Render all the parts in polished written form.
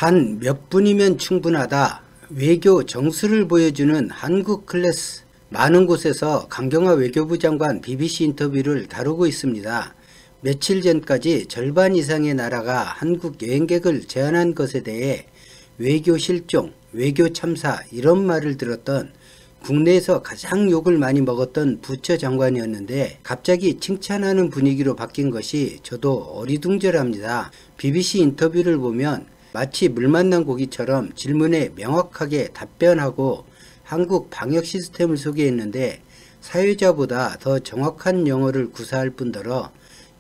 단 몇 분이면 충분하다. 외교 정수를 보여주는 한국 클래스. 많은 곳에서 강경화 외교부 장관 BBC 인터뷰를 다루고 있습니다. 며칠 전까지 절반 이상의 나라가 한국 여행객을 제한한 것에 대해 외교 실종, 외교 참사 이런 말을 들었던 국내에서 가장 욕을 많이 먹었던 부처 장관이었는데 갑자기 칭찬하는 분위기로 바뀐 것이 저도 어리둥절합니다. BBC 인터뷰를 보면 마치 물 만난 고기처럼 질문에 명확하게 답변하고 한국 방역 시스템을 소개했는데 사회자보다 더 정확한 영어를 구사할 뿐더러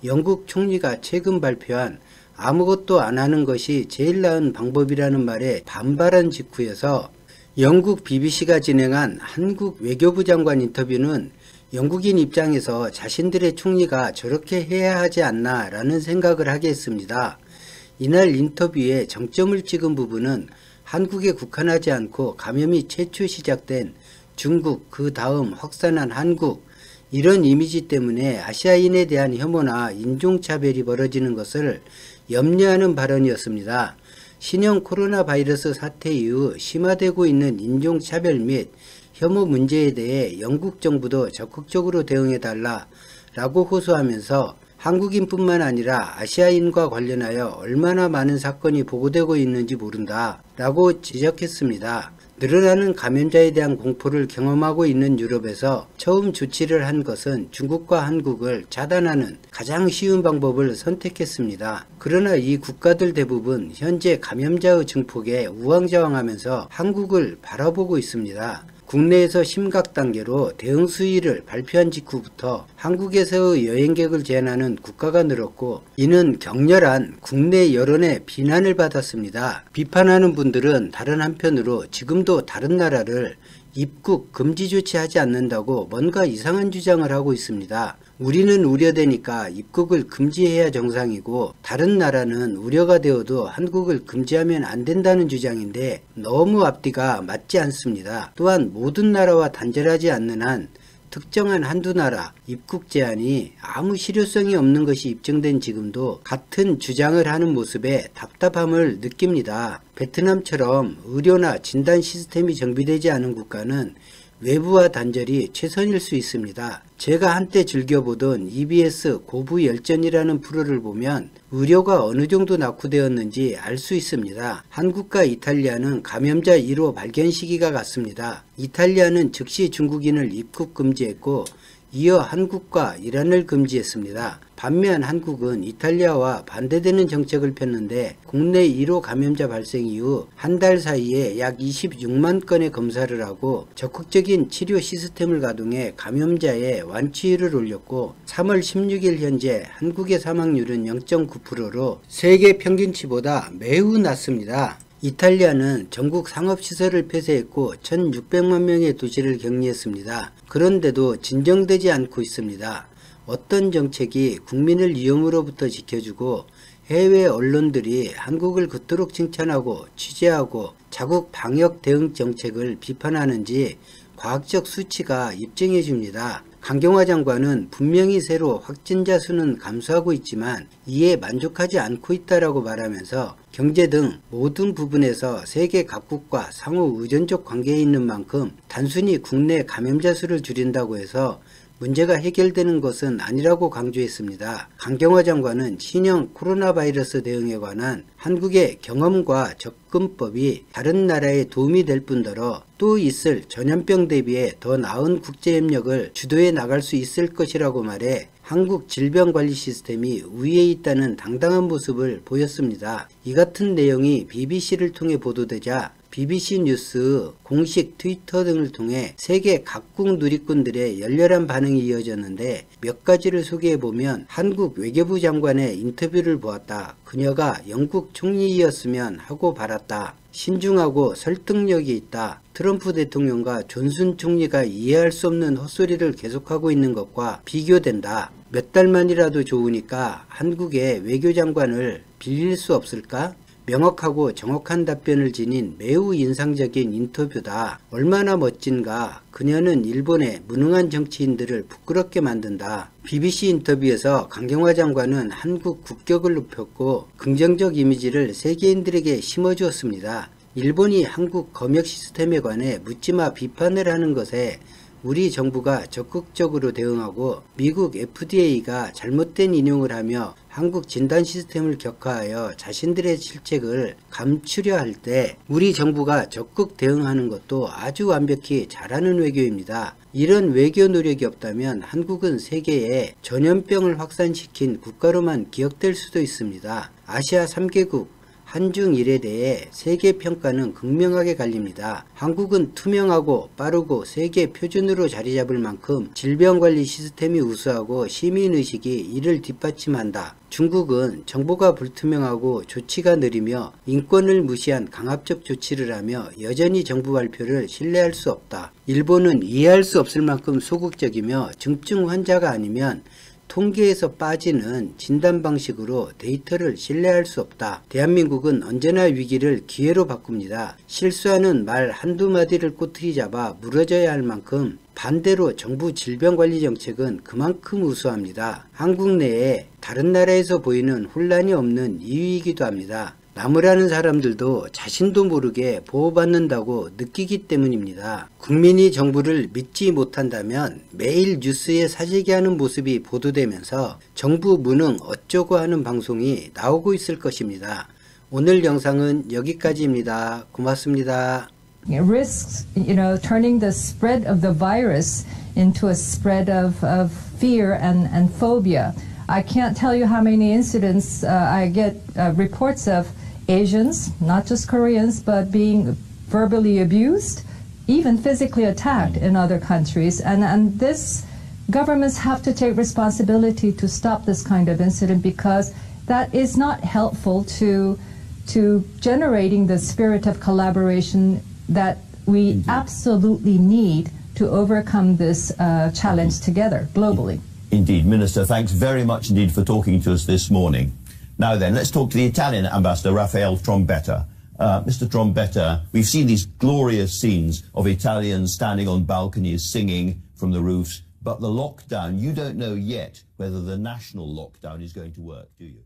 영국 총리가 최근 발표한 아무것도 안 하는 것이 제일 나은 방법이라는 말에 반발한 직후여서 영국 BBC가 진행한 한국 외교부 장관 인터뷰는 영국인 입장에서 자신들의 총리가 저렇게 해야 하지 않나 라는 생각을 하게 했습니다. 이날 인터뷰에 정점을 찍은 부분은 한국에 국한하지 않고 감염이 최초 시작된 중국, 그 다음 확산한 한국, 이런 이미지 때문에 아시아인에 대한 혐오나 인종차별이 벌어지는 것을 염려하는 발언이었습니다. 신형 코로나 바이러스 사태 이후 심화되고 있는 인종차별 및 혐오 문제에 대해 영국 정부도 적극적으로 대응해달라 라고 호소하면서 한국인뿐만 아니라 아시아인과 관련하여 얼마나 많은 사건이 보고되고 있는지 모른다 라고 지적했습니다. 늘어나는 감염자에 대한 공포를 경험하고 있는 유럽에서 처음 조치를 한 것은 중국과 한국을 차단하는 가장 쉬운 방법을 선택했습니다. 그러나 이 국가들 대부분 현재 감염자의 증폭에 우왕좌왕하면서 한국을 바라보고 있습니다. 국내에서 심각 단계로 대응 수위를 발표한 직후부터 한국에서의 여행객을 제한하는 국가가 늘었고 이는 격렬한 국내 여론의 비난을 받았습니다. 비판하는 분들은 다른 한편으로 지금도 다른 나라를 입국 금지 조치하지 않는다고 뭔가 이상한 주장을 하고 있습니다. 우리는 우려되니까 입국을 금지해야 정상이고 다른 나라는 우려가 되어도 한국을 금지하면 안 된다는 주장인데 너무 앞뒤가 맞지 않습니다. 또한 모든 나라와 단절하지 않는 한 특정한 한두 나라 입국 제한이 아무 실효성이 없는 것이 입증된 지금도 같은 주장을 하는 모습에 답답함을 느낍니다. 베트남처럼 의료나 진단 시스템이 정비되지 않은 국가는 외부와 단절이 최선일 수 있습니다. 제가 한때 즐겨보던 EBS 고부열전이라는 프로를 보면 의료가 어느 정도 낙후되었는지 알 수 있습니다. 한국과 이탈리아는 감염자 1호 발견 시기가 같습니다. 이탈리아는 즉시 중국인을 입국 금지했고 이어 한국과 이란을 금지했습니다. 반면 한국은 이탈리아와 반대되는 정책을 폈는데 국내 1호 감염자 발생 이후 한 달 사이에 약 26만 건의 검사를 하고 적극적인 치료 시스템을 가동해 감염자의 완치율을 올렸고 3월 16일 현재 한국의 사망률은 0.9%로 세계 평균치보다 매우 낮습니다. 이탈리아는 전국 상업시설을 폐쇄했고 1600만 명의 도시를 격리했습니다. 그런데도 진정되지 않고 있습니다. 어떤 정책이 국민을 위험으로부터 지켜주고 해외 언론들이 한국을 그토록 칭찬하고 취재하고 자국 방역 대응 정책을 비판하는지 과학적 수치가 입증해 줍니다. 강경화 장관은 분명히 새로 확진자 수는 감소하고 있지만 이에 만족하지 않고 있다라고 말하면서 경제 등 모든 부분에서 세계 각국과 상호 의존적 관계에 있는 만큼 단순히 국내 감염자 수를 줄인다고 해서 문제가 해결되는 것은 아니라고 강조했습니다. 강경화 장관은 신형 코로나 바이러스 대응에 관한 한국의 경험과 접근법이 다른 나라에 도움이 될 뿐더러 또 있을 전염병 대비해 더 나은 국제협력을 주도해 나갈 수 있을 것이라고 말해 한국 질병관리 시스템이 우위에 있다는 당당한 모습을 보였습니다. 이 같은 내용이 BBC를 통해 보도되자 BBC 뉴스 공식 트위터 등을 통해 세계 각국 누리꾼들의 열렬한 반응이 이어졌는데 몇 가지를 소개해보면 한국 외교부 장관의 인터뷰를 보았다. 그녀가 영국 총리이었으면 하고 바랐다. 신중하고 설득력이 있다. 트럼프 대통령과 존슨 총리가 이해할 수 없는 헛소리를 계속하고 있는 것과 비교된다. 몇 달만이라도 좋으니까 한국의 외교장관을 빌릴 수 없을까? 명확하고 정확한 답변을 지닌 매우 인상적인 인터뷰다. 얼마나 멋진가. 그녀는 일본의 무능한 정치인들을 부끄럽게 만든다. BBC 인터뷰에서 강경화 장관은 한국 국격을 높였고 긍정적 이미지를 세계인들에게 심어주었습니다. 일본이 한국 검역 시스템에 관해 묻지마 비판을 하는 것에 우리 정부가 적극적으로 대응하고 미국 FDA가 잘못된 인용을 하며 한국 진단 시스템을 격하하여 자신들의 실책을 감추려 할 때 우리 정부가 적극 대응하는 것도 아주 완벽히 잘하는 외교입니다. 이런 외교 노력이 없다면 한국은 세계에 전염병을 확산시킨 국가로만 기억될 수도 있습니다. 아시아 3개국 한중일에 대해 세계 평가는 극명하게 갈립니다. 한국은 투명하고 빠르고 세계 표준으로 자리 잡을 만큼 질병관리 시스템이 우수하고 시민의식이 이를 뒷받침한다. 중국은 정보가 불투명하고 조치가 느리며 인권을 무시한 강압적 조치를 하며 여전히 정부 발표를 신뢰할 수 없다. 일본은 이해할 수 없을 만큼 소극적이며 중증 환자가 아니면 통계에서 빠지는 진단 방식으로 데이터를 신뢰할 수 없다. 대한민국은 언제나 위기를 기회로 바꿉니다. 실수하는 말 한두 마디를 꼬투리 잡아 물어져야 할 만큼 반대로 정부 질병관리 정책은 그만큼 우수합니다. 한국 내에 다른 나라에서 보이는 혼란이 없는 이유이기도 합니다. 나무라는 사람들도 자신도 모르게 보호받는다고 느끼기 때문입니다. 국민이 정부를 믿지 못한다면 매일 뉴스에 사재기하는 모습이 보도되면서 정부 무능 어쩌고 하는 방송이 나오고 있을 것입니다. 오늘 영상은 여기까지입니다. 고맙습니다. Risks, turning the spread of the virus into a spread of fear and phobia. I can't tell you how many incidents I get reports of Asians, not just Koreans, but being verbally abused, even physically attacked in other countries. And this governments have to take responsibility to stop this kind of incident, because that is not helpful to generating the spirit of collaboration that we absolutely need to overcome this challenge together globally. Indeed. Minister, thanks very much indeed for talking to us this morning. Now then, let's talk to the Italian ambassador, Raffaele Trombetta. Mr. Trombetta, we've seen these glorious scenes of Italians standing on balconies singing from the roofs, but the lockdown, you don't know yet whether the national lockdown is going to work, do you?